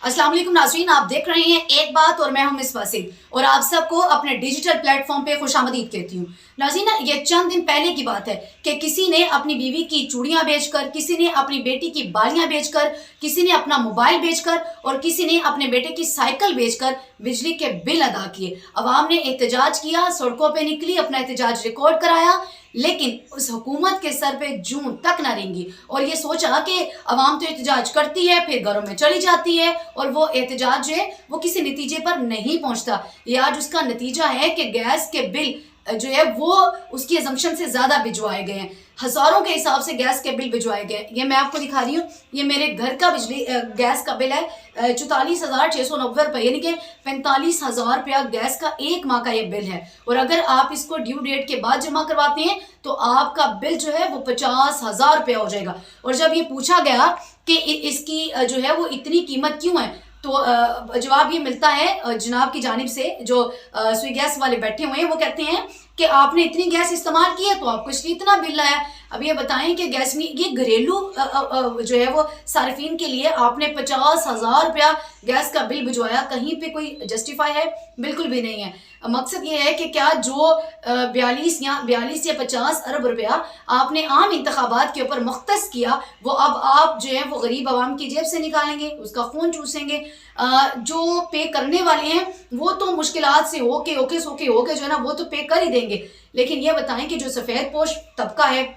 अस्सलाम वालेकुम नाज़रीन, आप देख रहे हैं एक बात और मैं हूं मिस वासिल और आप सबको अपने डिजिटल प्लेटफॉर्म पे खुशामदीद कहती हूँ। नाज़रीन, ये चंद दिन पहले की बात है कि किसी ने अपनी बीवी की चूड़ियां बेचकर, किसी ने अपनी बेटी की बालियां बेचकर, किसी ने अपना मोबाइल बेचकर और किसी ने अपने बेटे की साइकिल बेचकर बिजली के बिल अदा किए। अवाम ने एहतजाज किया, सड़कों पर निकली, अपना एहतजाज रिकॉर्ड कराया, लेकिन उस हुकूमत के सर पे जूं तक ना रेंगी और ये सोचा कि अवाम तो एहतजाज करती है फिर घरों में चली जाती है और वो एहतजाज जो है वो किसी नतीजे पर नहीं पहुंचता। ये आज उसका नतीजा है कि गैस के बिल जो है वो उसकी असम्पशन से ज्यादा भिजवाए गए हैं। हजारों के हिसाब से गैस के बिल भिजवाए गए। ये मैं आपको दिखा रही हूँ, ये मेरे घर का बिजली गैस का बिल है 44,690 रुपये, यानी कि 45,000 रुपया गैस का एक माह का ये बिल है। और अगर आप इसको ड्यू डेट के बाद जमा करवाते हैं तो आपका बिल जो है वो 50,000 रुपया हो जाएगा। और जब ये पूछा गया कि इसकी जो है वो इतनी कीमत क्यों है, तो जवाब ये मिलता है जनाब की जानिब से, जो स्वी गैस वाले बैठे हुए हैं, वो कहते हैं कि आपने इतनी गैस इस्तेमाल की है तो आपको इसलिए इतना बिल आया। अब ये बताएं कि गैस में ये घरेलू जो है वो सार्फिन के लिए आपने 50,000 रुपया गैस का बिल भिजवाया, कहीं पे कोई जस्टिफाई है? बिल्कुल भी नहीं है। मकसद ये है कि क्या जो 42 या 50 अरब रुपया आपने आम इंतखाबात के ऊपर मुख्तस किया वो अब आप जो है वो गरीब आवाम की जेब से निकालेंगे, उसका खून चूसेंगे। जो पे करने वाले हैं वो तो मुश्किलात से होके जो है ना वो तो पे कर ही देंगे, लेकिन ये बताएं कि जो सफ़ेद पोश तबका है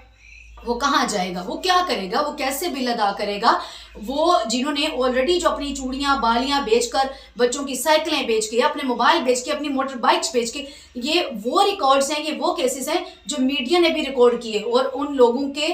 वो कहाँ जाएगा, वो क्या करेगा, वो कैसे बिल अदा करेगा? वो जिन्होंने ऑलरेडी जो अपनी चूड़ियाँ बालियाँ बेचकर, बच्चों की साइकिलें बेच के, अपने मोबाइल बेच के, अपनी मोटर बाइक्स बेच के, ये वो रिकॉर्ड्स हैं, ये वो केसेस हैं जो मीडिया ने भी रिकॉर्ड किए और उन लोगों के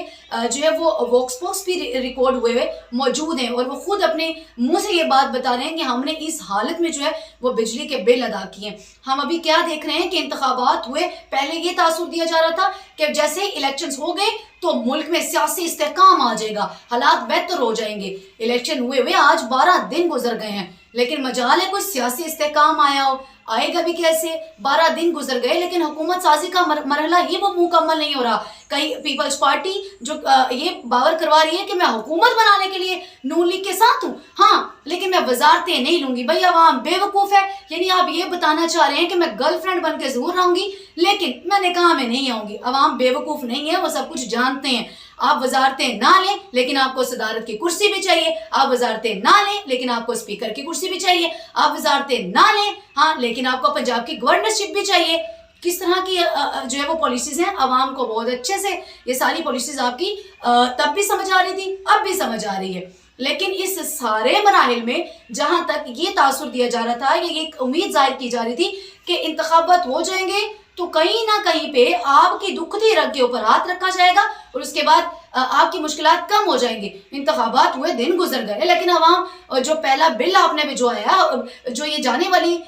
जो है वो वॉक्स पॉक्स भी रिकॉर्ड हुए मौजूद हैं और वो खुद अपने मुंह से ये बात बता रहे हैं कि हमने इस हालत में जो है वो बिजली के बिल अदा किए। हम अभी क्या देख रहे हैं कि इंतखाबात हुए, पहले ये तासुर दिया जा रहा था कि जैसे ही इलेक्शंस हो गए तो मुल्क में सियासी इस्तेहकाम आ जाएगा, हालात बेहतर हो जाएंगे। इलेक्शन हुए आज 12 दिन गुजर गए हैं, लेकिन मजाल है कोई सियासी इस्तेहकाम आया हो? आएगा भी कैसे? 12 दिन गुजर गए लेकिन हुकूमत साजी का मरहला ही वो मुकम्मल नहीं हो रहा। कहीं पीपल्स पार्टी जो ये बावर करवा रही है कि मैं हुकूमत बनाने के लिए नून लीग के साथ हूँ, हाँ, लेकिन मैं वजारतें नहीं लूंगी। भाई अवाम बेवकूफ है, यानी आप ये बताना चाह रहे हैं कि मैं गर्लफ्रेंड बन के जरूर रहूंगी लेकिन मैं निकाह में नहीं आऊंगी। अवाम बेवकूफ नहीं है, वो सब कुछ जानते हैं। आप वजारतें ना लें लेकिन आपको सदारत की कुर्सी भी चाहिए, आप वजारतें ना लें लेकिन आपको स्पीकर की कुर्सी भी चाहिए, आप वजारतें ना लें हाँ लेकिन आपको पंजाब की गवर्नरशिप भी चाहिए। किस तरह की जो है वो पॉलिसीज हैं, अवाम को बहुत अच्छे से ये सारी पॉलिसीज आपकी तब भी समझ आ रही थी, अब भी समझ आ रही है। लेकिन इस सारे मराहिल में जहां तक ये तासुर दिया जा रहा था, ये एक उम्मीद जाहिर की जा रही थी कि इंतखाबात हो जाएंगे तो कहीं ना कहीं पे आपकी दुखती रग के ऊपर हाथ रखा जाएगा और उसके बाद आपकी मुश्किलात कम हो जाएंगी। इंतखाबात हुए, दिन गुजर गए, लेकिन अवाम जो पहला बिल आपने भिजवाया, जो ये जाने वाली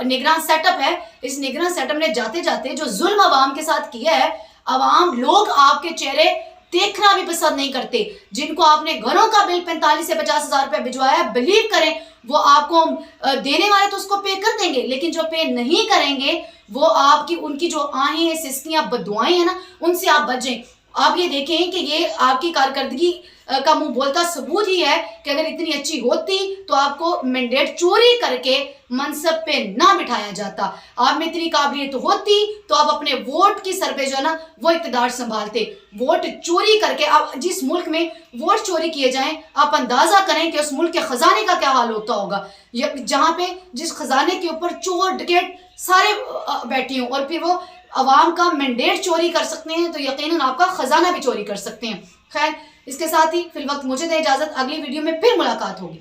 निगरान सेटअप है, इस निगरान सेटअप ने जाते जाते जो जुल्म अवाम के साथ किया है, अवाम लोग आपके चेहरे देखना भी पसंद नहीं करते। जिनको आपने घरों का बिल 45 से 50,000 रुपया भिजवाया, बिलीव करें वो आपको देने वाले तो उसको पे कर देंगे, लेकिन जो पे नहीं करेंगे वो आपकी उनकी जो आहें सिस्कियां बदुआएं हैं ना, उनसे आप बचें। आप ये देखें कि ये आपकी कारकर्दगी का मुंह बोलता सबूत ही है कि अगर इतनी अच्छी होती तो आपको मैंडेट चोरी करके मनसब पे ना बिठाया जाता। आप में इतनी काबिलियत होती तो आप अपने वोट की सर पे जो है ना वो इक़्तिदार संभालते। वोट चोरी करके, आप जिस मुल्क में वोट चोरी किए जाएं, आप अंदाजा करें कि उस मुल्क के खजाने का क्या हाल होता होगा, जहां पे जिस खजाने के ऊपर चोर डकैत सारे बैठे हों और फिर वो अवाम का मैंडेट चोरी कर सकते हैं तो यकीनन आपका खजाना भी चोरी कर सकते हैं। खैर, इसके साथ ही फिल वक्त मुझे दें इजाजत, अगली वीडियो में फिर मुलाकात होगी।